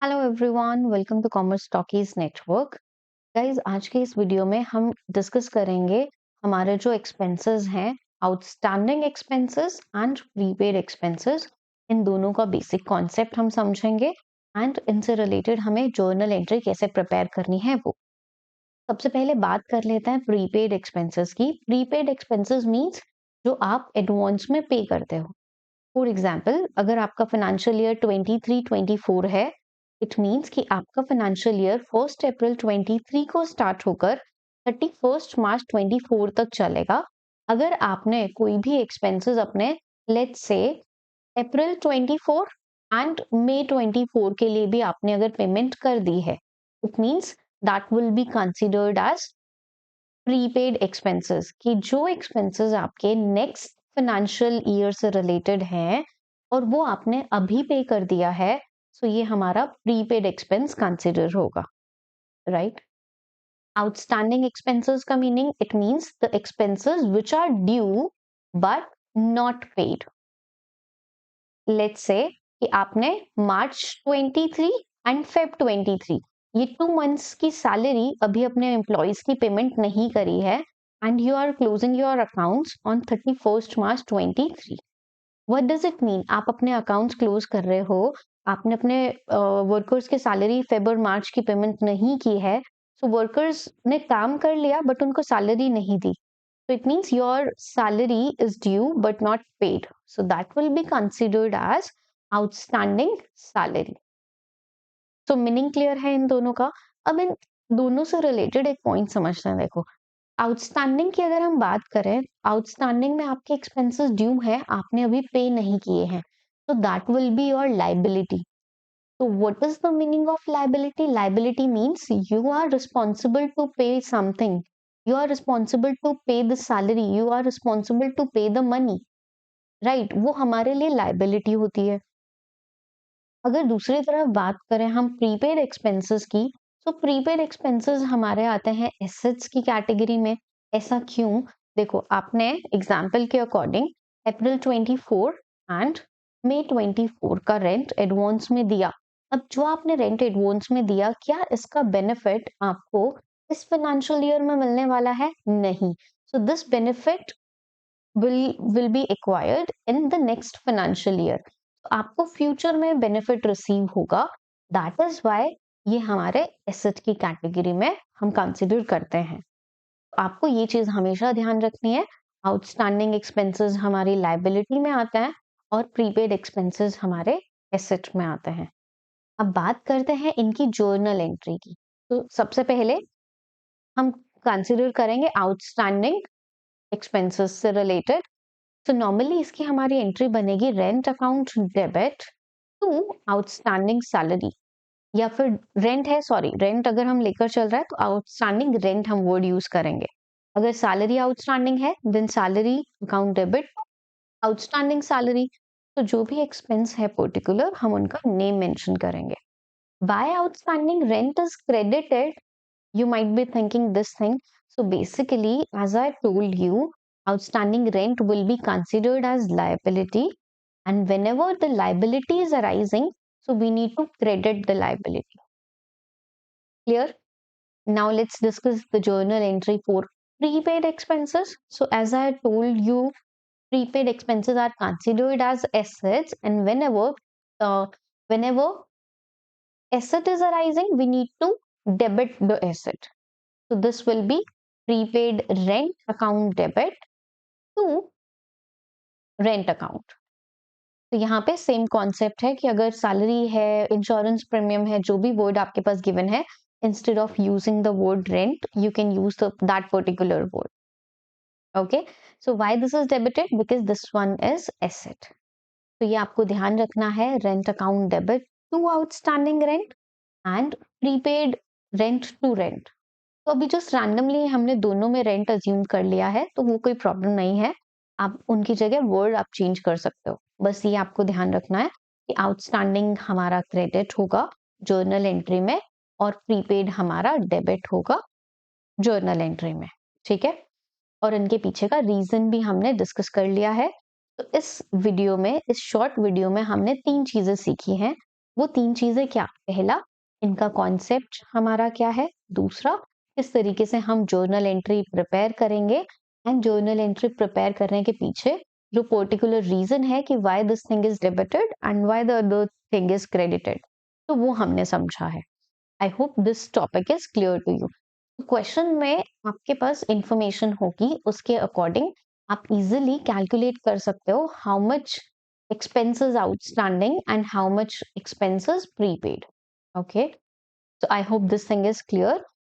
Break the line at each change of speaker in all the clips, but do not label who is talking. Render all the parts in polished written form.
Hello everyone, welcome to commerce talkies network. Guys, आज के इस वीडियो में हम डिस्कस करेंगे हमारे जो एक्सपेंसेस हैं, outstanding expenses and prepaid expenses. इन दोनों का बेसिक कॉन्सेप्ट हम समझेंगे एंड इनसे रिलेटेड हमें जर्नल एंट्री कैसे प्रिपेयर करनी है वो। सबसे पहले बात कर लेते हैं प्रीपेड एक्सपेंसेस की। प्रीपेड एक्सपेंसेस मीन्स जो आप एडवांस में पे करते हो। फॉर एग्जाम्पल, अगर आपका फाइनेंशियल ईयर 23-24 है, इट मीन्स कि आपका फाइनेंशियल ईयर 1 अप्रैल 23 को स्टार्ट होकर 31 मार्च 24 तक चलेगा। अगर आपने कोई भी एक्सपेंसेस अपने लेट्स से अप्रैल 24 एंड मई 24 के लिए भी आपने अगर पेमेंट कर दी है, it means that will be considered as prepaid expenses. कि जो एक्सपेंसेस आपके नेक्स्ट फाइनेंशियल ईयर से रिलेटेड हैं और वो आपने अभी पे कर दिया है, सो ये हमारा प्रीपेड एक्सपेंस कंसिडर होगा, राइट। आउटस्टैंडिंग एक्सपेंसेस का meaning, it means the expenses which are due but not paid. Let's say कि आपने मार्च 23 एंड फेब 23, ये 2 मंथ्स की सैलरी अभी अपने एम्प्लॉयज की पेमेंट नहीं करी है and you are closing your accounts on 31 March 23। What does it mean? आप अपने अकाउंट्स क्लोज कर रहे हो, आपने अपने वर्कर्स के सैलरी फेब और मार्च की पेमेंट नहीं की है, सो वर्कर्स ने काम कर लिया बट उनको सैलरी नहीं दी, so it means your salary is due but not paid, so that will be considered as outstanding salary. So meaning clear है इन दोनों का। अब इन दोनों से रिलेटेड एक पॉइंट समझते हैं। देखो, आउटस्टैंडिंग की अगर हम बात करें, आउटस्टैंडिंग में आपके एक्सपेंसेस ड्यू है, आपने अभी पे नहीं किए हैं, तो that will be your liability. So what is the meaning of liability? Liability means you are responsible to pay something. You are responsible to pay the salary. You are responsible to pay the money. Right? वो हमारे लिए liability होती है। अगर दूसरी तरफ बात करें हम प्रीपेड एक्सपेंसेस की, तो प्रीपेड एक्सपेंसेस हमारे आते हैं एसेट्स की कैटेगरी में। ऐसा क्यों? देखो, आपने एग्जाम्पल के अकॉर्डिंग अप्रैल 24 एंड मई 24 का रेंट एडवांस में दिया। अब जो आपने रेंट एडवांस में दिया, क्या इसका बेनिफिट आपको इस फाइनेंशियल ईयर में मिलने वाला है? नहीं। So this benefit will be acquired in the next financial year. तो आपको फ्यूचर में बेनिफिट रिसीव होगा। दैट इज वाई ये हमारे एसेट की कैटेगरी में हम कंसिडर करते हैं। आपको ये चीज हमेशा ध्यान रखनी है। आउटस्टैंडिंग एक्सपेंसेस हमारी लाइबिलिटी में आते हैं और प्रीपेड एक्सपेंसेस हमारे एसेट में आते हैं। अब बात करते हैं इनकी जर्नल एंट्री की। तो सबसे पहले हम कंसिडर करेंगे आउटस्टैंडिंग एक्सपेंसेस से रिलेटेड। तो नॉर्मली इसकी हमारी एंट्री बनेगी rent account debit to outstanding salary, या फिर रेंट है, सॉरी, रेंट अगर हम लेकर चल रहा है तो आउटस्टैंडिंग रेंट हम वर्ड यूज करेंगे। अगर सैलरी आउटस्टैंडिंग है then salary account debit outstanding salary. तो जो भी एक्सपेंस है पर्टिकुलर, हम उनका नेम मेंशन करेंगे। By outstanding rent is credited, you might be thinking this thing. So basically, as I told you, outstanding rent will be considered as liability, and whenever the liability is arising, so we need to credit the liability. Clear? Now let's discuss the journal entry for prepaid expenses. So as I told you, prepaid expenses are considered as assets, and whenever asset is arising, we need to debit the asset. So this will be prepaid rent account debit to rent account. तो यहाँ पे same concept है कि अगर salary है, insurance premium है, जो भी वर्ड आपके पास गिवन है, instead of using the word rent you can use that particular word. Okay, so why this is debited? Because this one is asset. तो ये आपको ध्यान रखना है, rent account debit to outstanding rent and prepaid rent to rent. तो अभी just randomly हमने दोनों में रेंट अज्यूम कर लिया है, तो वो कोई प्रॉब्लम नहीं है। आप उनकी जगह वर्ड आप चेंज कर सकते हो। बस ये आपको ध्यान रखना है कि आउटस्टैंडिंग हमारा क्रेडिट होगा जर्नल एंट्री में और प्रीपेड हमारा डेबिट होगा जर्नल एंट्री में। ठीक है, और इनके पीछे का रीजन भी हमने डिस्कस कर लिया है। तो इस वीडियो में, इस शॉर्ट वीडियो में हमने 3 चीजें सीखी हैं। वो 3 चीज़ें क्या? पहला, इनका कॉन्सेप्ट हमारा क्या है? दूसरा, किस तरीके से हम जर्नल एंट्री प्रिपेयर करेंगे एंड जर्नल एंट्री प्रिपेयर करने के पीछे जो पर्टिकुलर रीज़न है कि why this thing is debited and why the other thing is credited, तो वो हमने समझा है। I hope this topic is clear to you. Question में आपके पास इंफॉर्मेशन होगी, उसके अकॉर्डिंग आप इजीली कैलकुलेट कर सकते हो how much expenses outstanding and how much expenses prepaid. Okay, so I hope this thing is clear.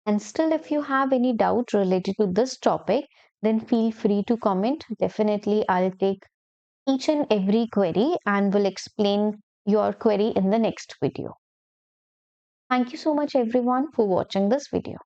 And still, if you have any doubt related to this topic, then feel free to comment. Definitely, I'll take each and every query and will explain your query in the next video. Thank you so much, everyone, for watching this video.